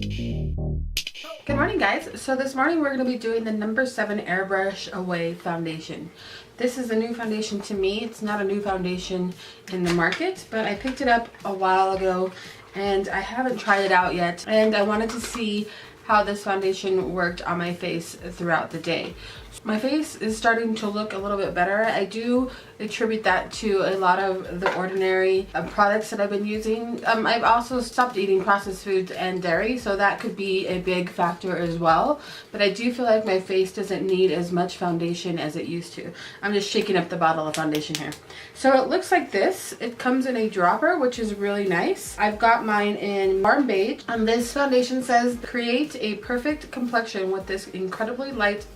Good morning, guys. So this morning we're going to be doing the NO7 Airbrush Away Foundation. This is a new foundation to me. It's not a new foundation in the market, but I picked it up a while ago and I haven't tried it out yet. And I wanted to see how this foundation worked on my face throughout the day. My face is starting to look a little bit better. I do attribute that to a lot of the Ordinary products that I've been using. I've also stopped eating processed foods and dairy, so that could be a big factor as well. But I do feel like my face doesn't need as much foundation as it used to. I'm just shaking up the bottle of foundation here. So it looks like this. It comes in a dropper, which is really nice. I've got mine in warm beige, and this foundation says, create a perfect complexion with this incredibly light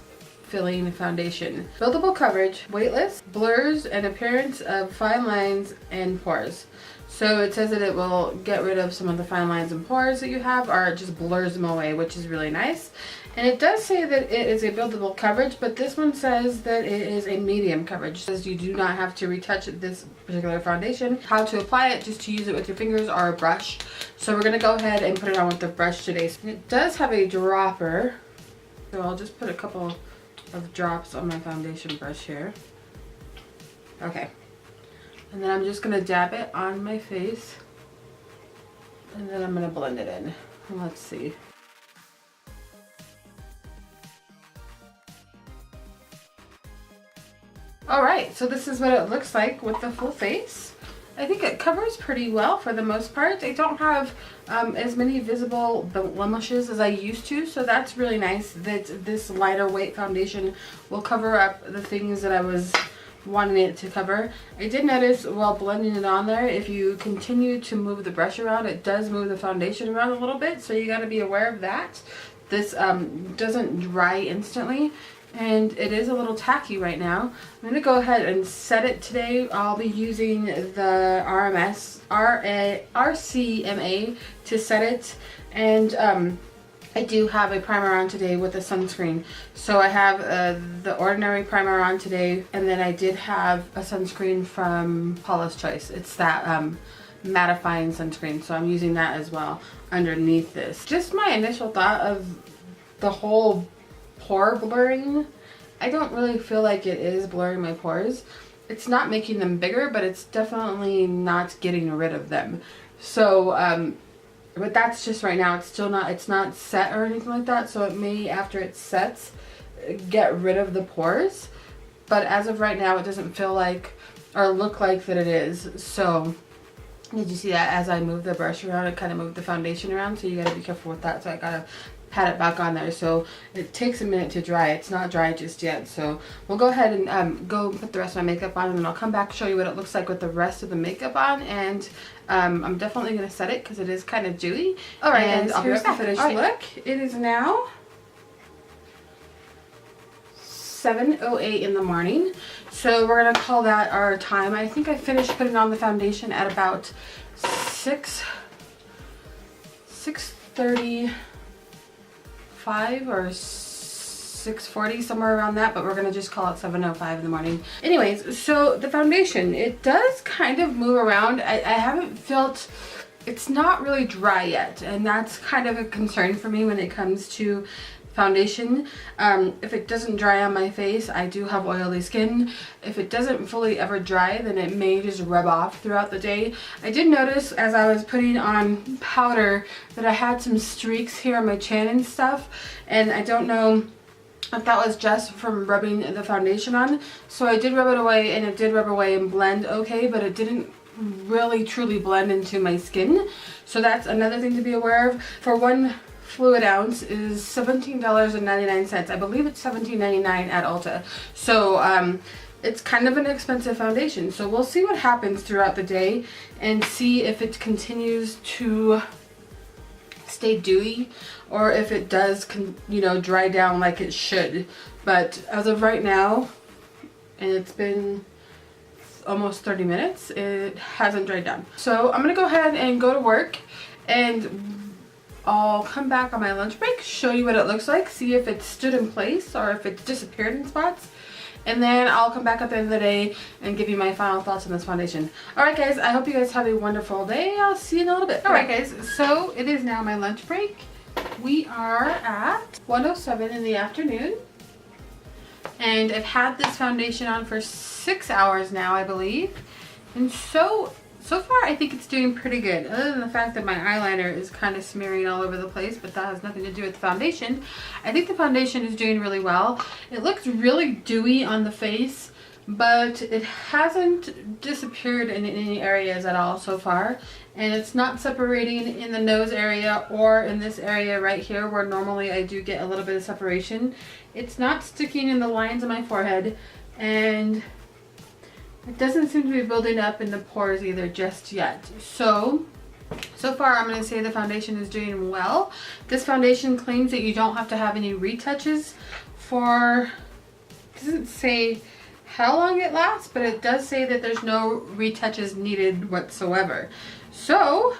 filling foundation. Buildable coverage, weightless, blurs and appearance of fine lines and pores. So it says that it will get rid of some of the fine lines and pores that you have, or it just blurs them away, which is really nice. And it does say that it is a buildable coverage, but this one says that it is a medium coverage. It says you do not have to retouch this particular foundation. How to apply it, just to use it with your fingers or a brush. So we're gonna go ahead and put it on with the brush today. And it does have a dropper, so I'll just put a couple of drops on my foundation brush here. Okay, and then I'm just gonna dab it on my face, and then I'm gonna blend it in. Let's see. All right, so this is what it looks like with the full face. I think it covers pretty well for the most part. I don't have as many visible blemishes as I used to, so that's really nice that this lighter weight foundation will cover up the things that I was wanting it to cover. I did notice while blending it on there, if you continue to move the brush around, it does move the foundation around a little bit, so you got to be aware of that. This doesn't dry instantly, and it is a little tacky right now. I'm going to go ahead and set it today. I'll be using the RCMA to set it, and I do have a primer on today with a sunscreen. So I have the Ordinary primer on today, and then I did have a sunscreen from Paula's Choice. It's that mattifying sunscreen, so I'm using that as well underneath this. Just my initial thought of the whole pore blurring, I don't really feel like it is blurring my pores. It's not making them bigger, but it's definitely not getting rid of them. So but that's just right now. It's still not, it's not set or anything like that, so it may, after it sets, get rid of the pores, but as of right now it doesn't feel like or look like that it is. So did you see that as I move the brush around, it kind of moved the foundation around, so you got to be careful with that. So I gotta pat it back on there, so it takes a minute to dry. It's not dry just yet, so we'll go ahead and go put the rest of my makeup on, and then I'll come back, show you what it looks like with the rest of the makeup on. And I'm definitely going to set it because it is kind of dewy. Alright, and here's the finished look. It is now 7:08 in the morning, so we're going to call that our time. I think I finished putting on the foundation at about 6:35 or 6:40, somewhere around that, but we're gonna just call it 7:05 in the morning. Anyways, so the foundation, it does kind of move around. I haven't felt, it's not really dry yet, and that's kind of a concern for me when it comes to foundation. If it doesn't dry on my face, I do have oily skin. If it doesn't fully ever dry, then it may just rub off throughout the day. I did notice as I was putting on powder that I had some streaks here on my chin and stuff, and I don't know if that was just from rubbing the foundation on. So I did rub it away, and it did rub away and blend okay, but it didn't really truly blend into my skin. So that's another thing to be aware of. For one fluid ounce is $17.99. I believe it's $17.99 at Ulta. So it's kind of an expensive foundation. So we'll see what happens throughout the day and see if it continues to stay dewy or if it does, you know, dry down like it should. But as of right now, and it's been almost 30 minutes, it hasn't dried down. So I'm gonna go ahead and go to work, and I'll come back on my lunch break, show you what it looks like, see if it stood in place or if it's disappeared in spots, and then I'll come back at the end of the day and give you my final thoughts on this foundation. Alright guys, I hope you guys have a wonderful day. I'll see you in a little bit. Alright guys, so it is now my lunch break, We are at 1:07 in the afternoon, and I've had this foundation on for 6 hours now, I believe. And so far I think it's doing pretty good, other than the fact that my eyeliner is kind of smearing all over the place, but that has nothing to do with the foundation. I think the foundation is doing really well. It looks really dewy on the face, but it hasn't disappeared in any areas at all so far, and it's not separating in the nose area or in this area right here where normally I do get a little bit of separation. It's not sticking in the lines of my forehead, and it doesn't seem to be building up in the pores either just yet. So far I'm going to say the foundation is doing well. This foundation claims that you don't have to have any retouches for, it doesn't say how long it lasts, but it does say that there's no retouches needed whatsoever. So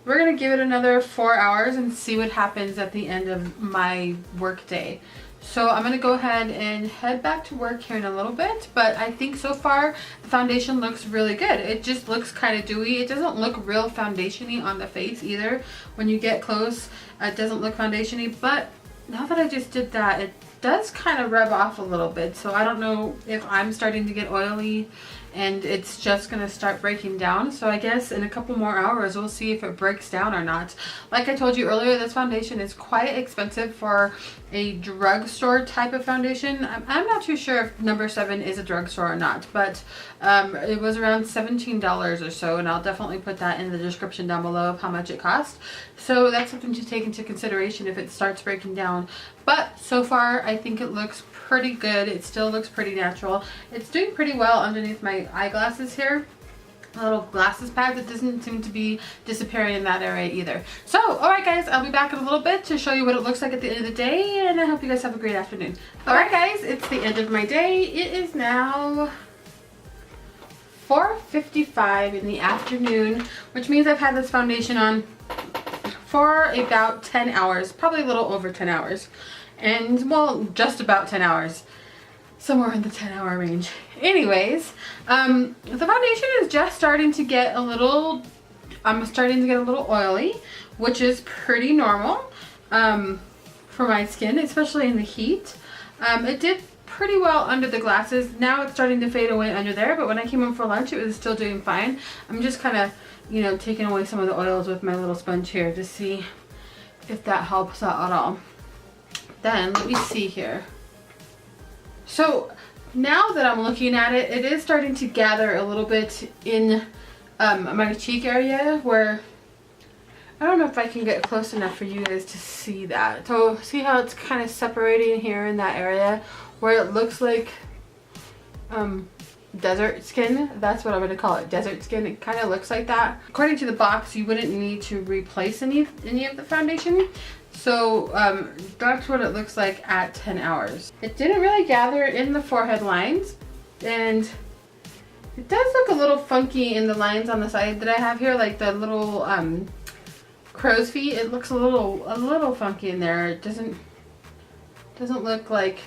we're gonna give it another 4 hours and see what happens at the end of my work day. So I'm gonna go ahead and head back to work here in a little bit, but I think so far the foundation looks really good. It just looks kind of dewy. It doesn't look real foundation-y on the face either. When you get close, it doesn't look foundation-y, but now that I just did that, it does kind of rub off a little bit. So I don't know if I'm starting to get oily and it's just gonna start breaking down. So I guess in a couple more hours we'll see if it breaks down or not. Like I told you earlier, this foundation is quite expensive for a drugstore type of foundation. I'm not too sure if No7 is a drugstore or not, but it was around $17 or so, and I'll definitely put that in the description down below of how much it cost. So that's something to take into consideration if it starts breaking down. But so far I think it looks pretty good. It still looks pretty natural. It's doing pretty well underneath my eyeglasses here. A little glasses pad that doesn't seem to be disappearing in that area either. So, alright guys, I'll be back in a little bit to show you what it looks like at the end of the day, and I hope you guys have a great afternoon. Alright guys, it's the end of my day. It is now 4:55 in the afternoon, which means I've had this foundation on for about 10 hours, probably a little over 10 hours. And, well, just about 10 hours. Somewhere in the 10-hour range. Anyways, the foundation is just starting to get a little, I'm starting to get a little oily, which is pretty normal for my skin, especially in the heat. It did pretty well under the glasses. Now it's starting to fade away under there, but when I came home for lunch, it was still doing fine. I'm just kind of, you know, taking away some of the oils with my little sponge here to see if that helps out at all. Then let me see here. So now that I'm looking at it, it is starting to gather a little bit in my cheek area, where I don't know if I can get close enough for you guys to see that. So see how it's kind of separating here in that area where it looks like desert skin. That's what I'm going to call it, desert skin. It kind of looks like that. According to the box, you wouldn't need to replace any of the foundation. So that's what it looks like at 10 hours. It didn't really gather in the forehead lines, and it does look a little funky in the lines on the side that I have here, like the little crow's feet. It looks a little funky in there. It doesn't look like,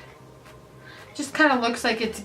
just kind of looks like it's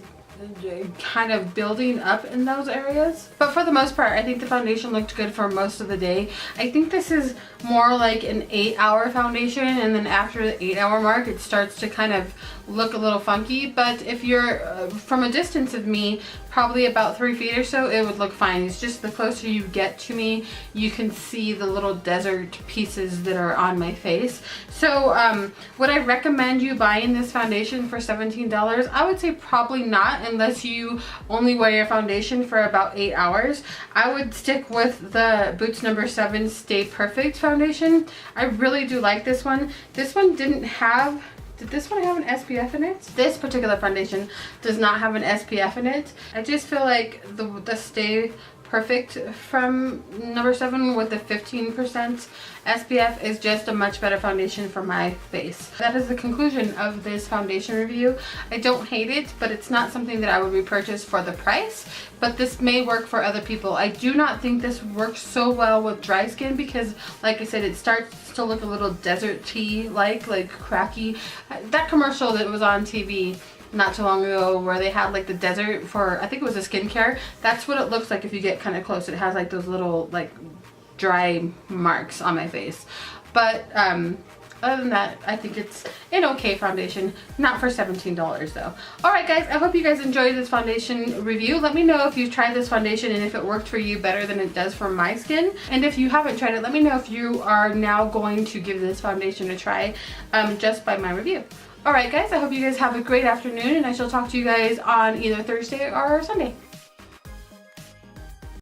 kind of building up in those areas. But for the most part, I think the foundation looked good for most of the day. I think this is more like an 8-hour foundation, and then after the 8-hour mark it starts to kind of look a little funky. But if you're from a distance of me, probably about 3 feet or so, it would look fine. It's just the closer you get to me, you can see the little desert pieces that are on my face. So would I recommend you buying this foundation for $17? I would say probably not, unless you only wear your foundation for about 8 hours. I would stick with the Boots No7 Stay Perfect foundation. I really do like this one. This one didn't have, did this one have an SPF in it? This particular foundation does not have an SPF in it. I just feel like the Stay Perfect from No7 with the 15% SPF is just a much better foundation for my face. That is the conclusion of this foundation review. I don't hate it, but it's not something that I would repurchase for the price, but this may work for other people. I do not think this works so well with dry skin because, like I said, it starts to look a little desert-y, like cracky. That commercial that was on TV not too long ago where they had like the desert for, I think it was a skincare, that's what it looks like if you get kind of close. It has like those little like dry marks on my face. But Other than that, I think it's an okay foundation. Not for $17 though. Alright guys, I hope you guys enjoyed this foundation review. Let me know if you've tried this foundation and if it worked for you better than it does for my skin. And if you haven't tried it, let me know if you are now going to give this foundation a try just by my review. Alright guys, I hope you guys have a great afternoon, and I shall talk to you guys on either Thursday or Sunday.